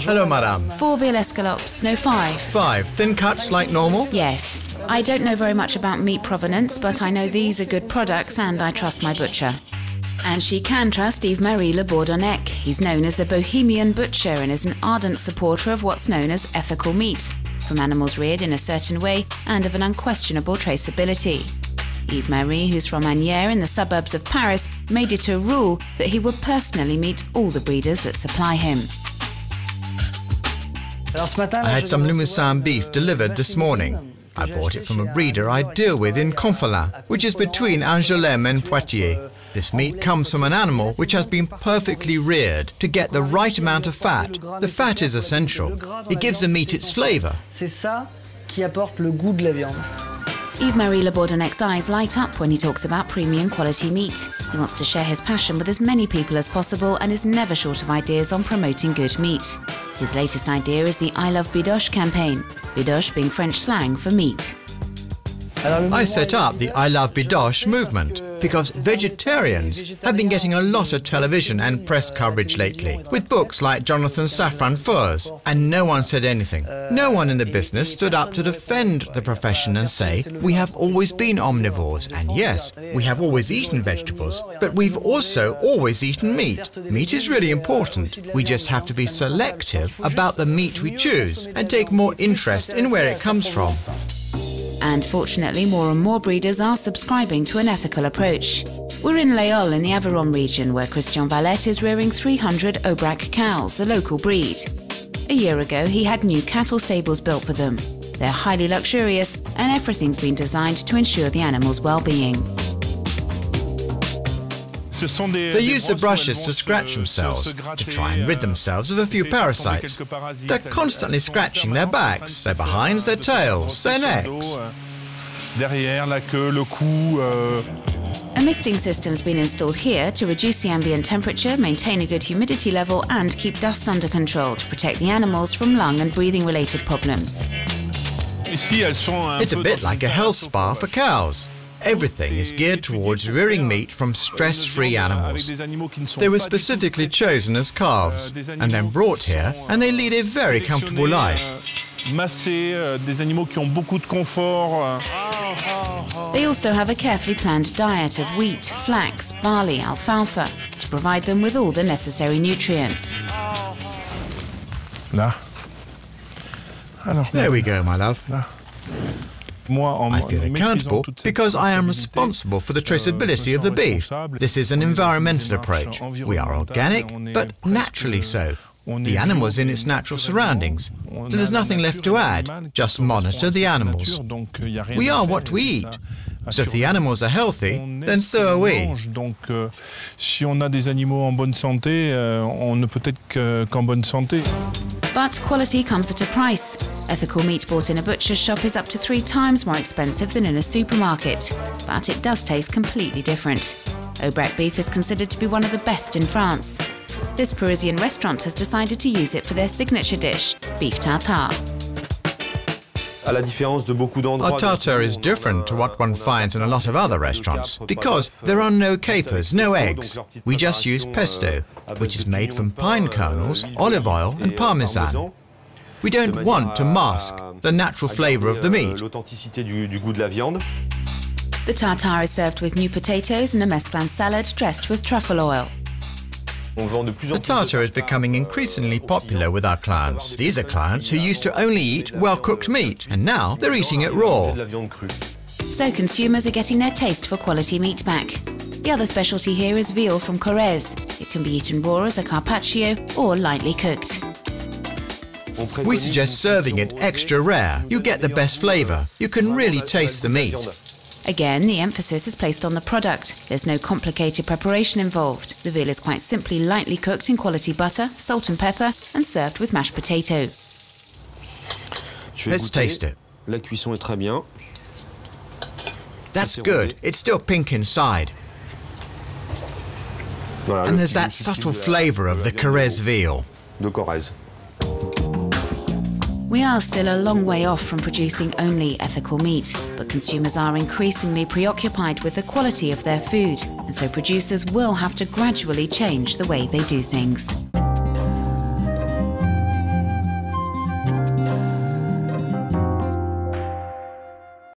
Hello, madame. 4 veal escalopes, no 5. 5. Thin cuts like normal? Yes. I don't know very much about meat provenance, but I know these are good products and I trust my butcher. And she can trust Yves-Marie Le Bourdonnec. He's known as the Bohemian Butcher and is an ardent supporter of what's known as ethical meat, from animals reared in a certain way and of an unquestionable traceability. Yves-Marie, who's from Agnières in the suburbs of Paris, made it a rule that he would personally meet all the breeders that supply him. I had some Limousin beef delivered this morning. I bought it from a breeder I deal with in Conflans, which is between Angoulême and Poitiers. This meat comes from an animal which has been perfectly reared to get the right amount of fat. The fat is essential. It gives the meat its flavour. Yves-Marie Le Bourdonnec's eyes light up when he talks about premium quality meat. He wants to share his passion with as many people as possible and is never short of ideas on promoting good meat. His latest idea is the I Love Bidoche campaign, bidoche being French slang for meat. I set up the I Love Bidoche movement because vegetarians have been getting a lot of television and press coverage lately, with books like Jonathan Safran Foer's, and no one said anything. No one in the business stood up to defend the profession and say, we have always been omnivores, and yes, we have always eaten vegetables, but we've also always eaten meat. Meat is really important. We just have to be selective about the meat we choose and take more interest in where it comes from. And fortunately, more and more breeders are subscribing to an ethical approach. We're in Laol in the Aveyron region, where Christian Valette is rearing 300 Aubrac cows, the local breed. A year ago, he had new cattle stables built for them. They're highly luxurious, and everything's been designed to ensure the animals' well-being. They use the brushes to scratch themselves, to try and rid themselves of a few parasites. They're constantly scratching their backs, their behinds, their tails, their necks. A misting system's been installed here to reduce the ambient temperature, maintain a good humidity level and keep dust under control to protect the animals from lung and breathing-related problems. It's a bit like a health spa for cows. Everything is geared towards rearing meat from stress-free animals. They were specifically chosen as calves and then brought here, and they lead a very comfortable life. They also have a carefully planned diet of wheat, flax, barley, alfalfa to provide them with all the necessary nutrients. There we go, my love. I feel accountable because I am responsible for the traceability of the beef. This is an environmental approach. We are organic, but naturally so. The animal is in its natural surroundings, so there's nothing left to add, just monitor the animals. We are what we eat, so if the animals are healthy, then so are we. But quality comes at a price. Ethical meat bought in a butcher's shop is up to 3 times more expensive than in a supermarket, but it does taste completely different. Aubrac beef is considered to be one of the best in France. This Parisian restaurant has decided to use it for their signature dish, beef tartare. Our tartare is different to what one finds in a lot of other restaurants because there are no capers, no eggs. We just use pesto, which is made from pine kernels, olive oil and parmesan. We don't want to mask the natural flavour of the meat. The tartare is served with new potatoes and a mesclun salad dressed with truffle oil. The tartare is becoming increasingly popular with our clients. These are clients who used to only eat well-cooked meat, and now they're eating it raw. So consumers are getting their taste for quality meat back. The other specialty here is veal from Corrèze. It can be eaten raw as a carpaccio or lightly cooked. We suggest serving it extra rare. You get the best flavour. You can really taste the meat. Again, the emphasis is placed on the product. There's no complicated preparation involved. The veal is quite simply lightly cooked in quality butter, salt and pepper, and served with mashed potato. Let's taste it. That's good. It's still pink inside. And there's that subtle flavour of the Corrèze veal. We are still a long way off from producing only ethical meat, but consumers are increasingly preoccupied with the quality of their food, and so producers will have to gradually change the way they do things.